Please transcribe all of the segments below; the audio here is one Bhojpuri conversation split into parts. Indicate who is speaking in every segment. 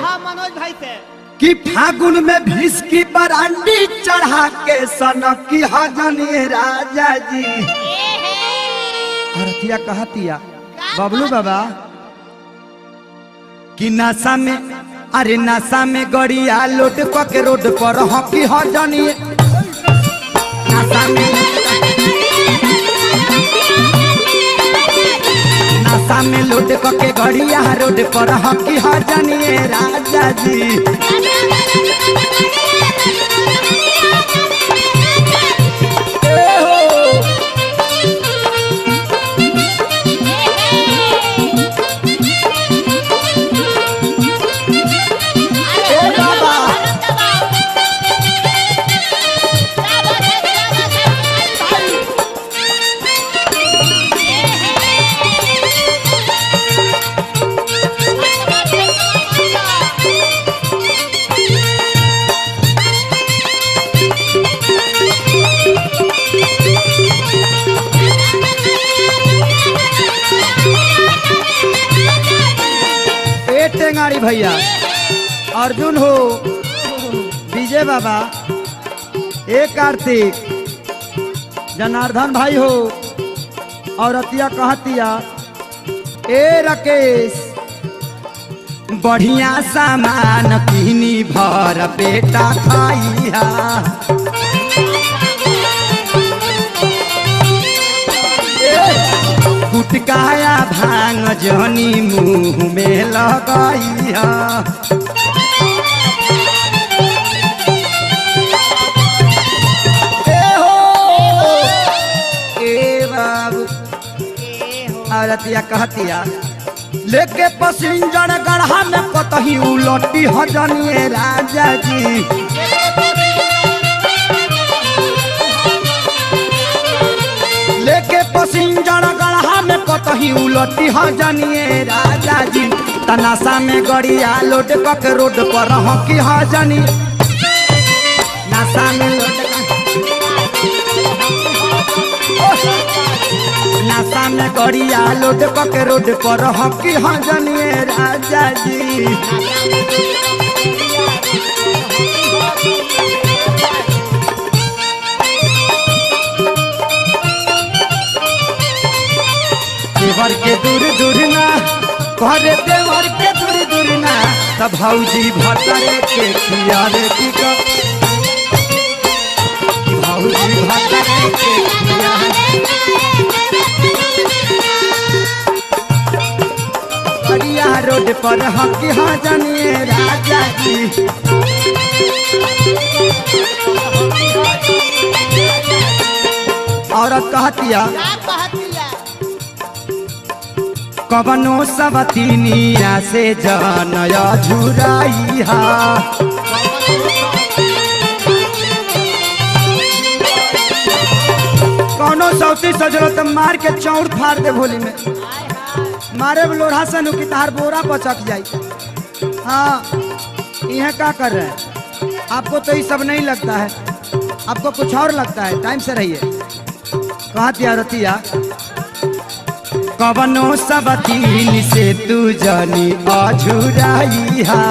Speaker 1: हाँ मनोज भाई से
Speaker 2: कि फागुन में भिस्की बरांडी चढ़ा के सनकी हजनी राजा जी। अरतिया कहतिया बबलू बाबा कि नशा में, अरे नशा में गड़िया लोट के रोड पर हकी हजनी, नशा में नशा में लोट के गड़िया रोड पर हकी हजनी राजा जी। टेंगारी भैया, अर्जुन हो, विजय बाबा, एक कार्तिक, जनार्दन भाई हो, और अतिया कहतिया ए राकेश बढ़िया सामान किनी भर बेटा खाइया। गुटकाया भांग जनी मुंह में लगाइया। ए बाबू औरतिया कहतिया लेके पसिंजर गढ़ा में कतही उलटी हजनी राजा जी। लेके पसिंजर गढ़ा में कतही उलटी हजनी राजा जी। तनाशा में गड़िया लोट के रोड पर हकी हजनी, नशा में नशा में गड़िया लोट के रोड पर हकी हजनी राजा जी। देवर के दूर दूर ना करे, देवर के दूर दूर ना तब भौजी भतरे के खियारे की भौजी भतरे के बढ़िया रोड पर हकी हजनी राजा जी। औरत कहतिया कवनो सबतीनिया से जानया झुराइहा। कौनो सौती सजरत मार के चौड़ फाड़ दे भोली में, मारे लोढ़ा से नुकी तार बोरा पचक जाई। हाँ यह क्या कर रहे हैं? आपको तो ये सब नहीं लगता है, आपको कुछ और लगता है। टाइम से रहिए। कहतिया रतिया कवनो सबतीन से तू जानी अझुराइहा।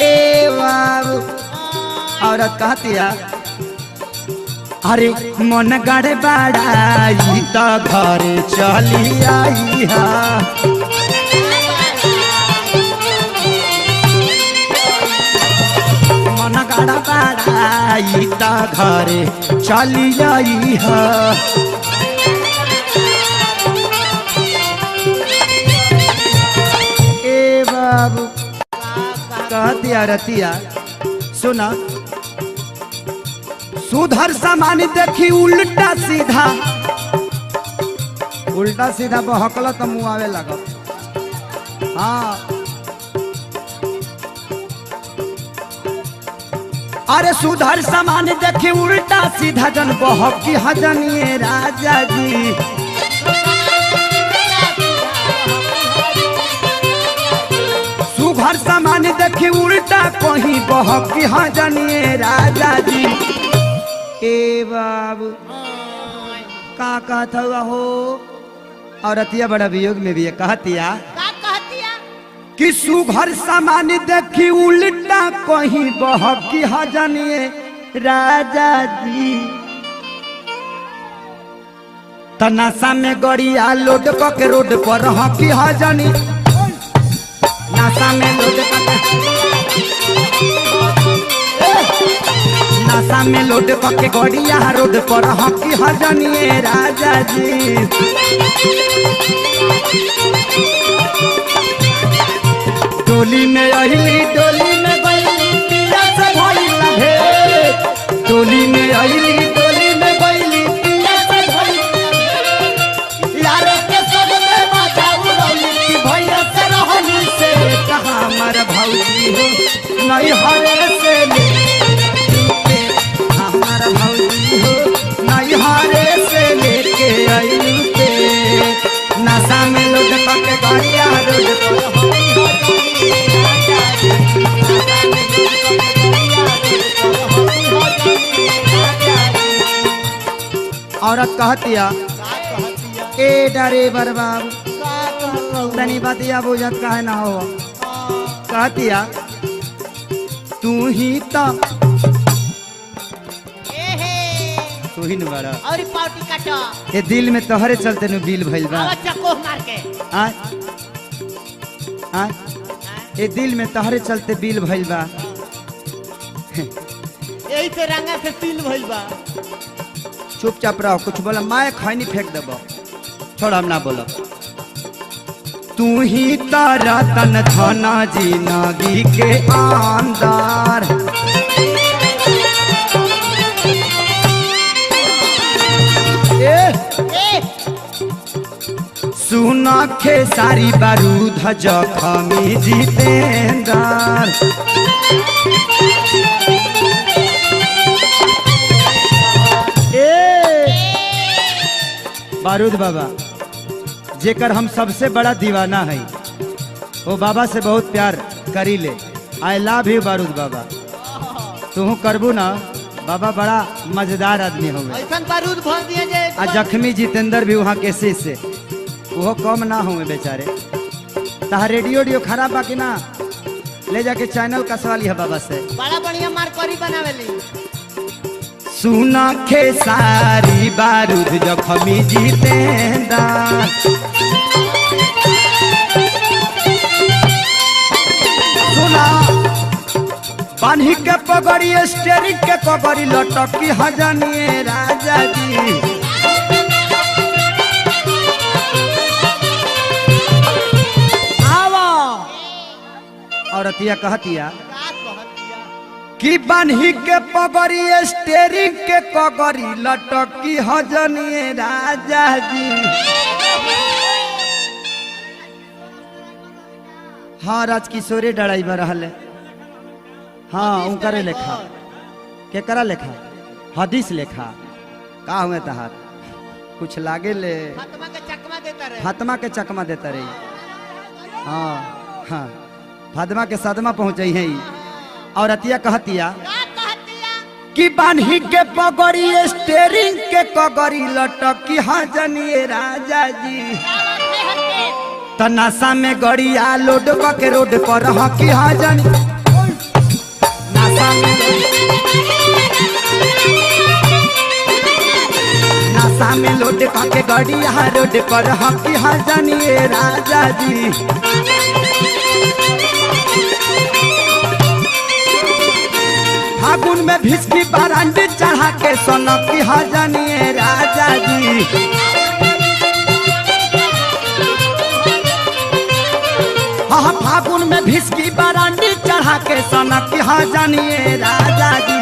Speaker 2: ए बाबू औरत कहतिया अरे मन गड़े बड़ाई तो घर चली आईहा। मन गड़ा बड़ाई तो घरे चली आई है। ए बाबू कहतिया रतिया सुना सुधर सामान देखी उल्टा सीधा, उल्टा सीधा बहकल तो मुँह आवे लगा। हाँ अरे सुधर सामान देखी उल्टा सीधा जन बहकी हजनी राजा जी। सुधर सामान देखी उल्टा कहीं बहकी हजनी राजा जी। ए बाबू का कहत हुआ हो औरतिया बड़ा वियोग में भी है कहतिया
Speaker 1: का कहतिया
Speaker 2: कि सुघर सामान देखी उल्टा कहीं बहकी हजनिए राजा जी तनासा में गड़िया लोड के रोड पर हकी हजनी नासा में लोड नासा में लोड के गड़िया रोड पर हकी हजनिए राजा जी डोली में अहिली डोली में गईली पिया से भइला भेंट डोली में अहिली डोली में गईली पिया से भइला यार के सब में माथा उड़ौली कि भैया से रहनी से कहा हमर भौजी हो नहीं हरे से लेके हमर भौजी हो नहीं हरे से लेके आई पे नशा में लोड के गाड़िया रोड पर औरत कहतिया ए ड्राइवर बाबू तनी बतिया बुझत काहे ना हो कहतिया तू ही तो तू ही न बड़ा
Speaker 1: और पाउटी काटो
Speaker 2: ये दिल में तोहरे चलते नु बिल भइल बा
Speaker 1: आवा चको मार के
Speaker 2: आ ये दिल में तोहरे चलते बिल भइल बा
Speaker 1: यही से रंगा से सील भइल बा
Speaker 2: चुपचाप रहो कुछ बोला मैं खैनी फेंक देबो छोड़ हम ना बोलो तू ही तारा तन धना जिंदगी के आंदार सुना खे सारी बारूद जखमी जितेंदार बारूद बाबा जेकर हम सबसे बड़ा दीवाना है वो बाबा से बहुत प्यार करी ले आई लव यू बारूद बाबा तू करबू ना बाबा बड़ा मजेदार आदमी हो
Speaker 1: ऐसा बारूद भर दिया जे
Speaker 2: आ जख्मी जितेंद्र भी वहाँ कैसे से वो कम ना होंगे बेचारे तहा रेडियो खराब बाकी ना ले जाके चैनल कसवा ली है बाबा से
Speaker 1: बड़ा बढ़िया मारकरी बनावेली
Speaker 2: सुना खे सारी बारूद जखमी जितेंद्र सुना पानी के पगड़ी स्टेरिंग के पगड़ी लटकी हजनिए राजा जी आवा औरतिया कहतिया कि बान्ही के पगड़ी स्टेरिंग के पगड़ी लटकी हजनिए राजा जी हाँ राजकिशोरे ड्राइवर रहले हाँ उनकरे लेखा केकरा लेखा हदीस लेखा का हुए तहार कुछ लागे ले
Speaker 1: फातिमा के चकमा देता रहे
Speaker 2: फातिमा के चकमा देता रही हाँ हाँ फातिमा के सदमा पहुंचाई है और अतिया कहतिया कि बान्ही के पगड़ी स्टेरिंग के पगड़ी लटकी हजनिए राजा जी तनासा में गड़िया लोड के रोड पर हकी हजन नासा में लोड के गड़िया रोड पर हकी हजनिए राजा जी फागुन में भिस्की बरांडी चढ़ा के सोनकी हजनिए राजा जी हाँ फागुन में भिस्की बरांडी चढ़ा के सोनकी हजनिए राजा जी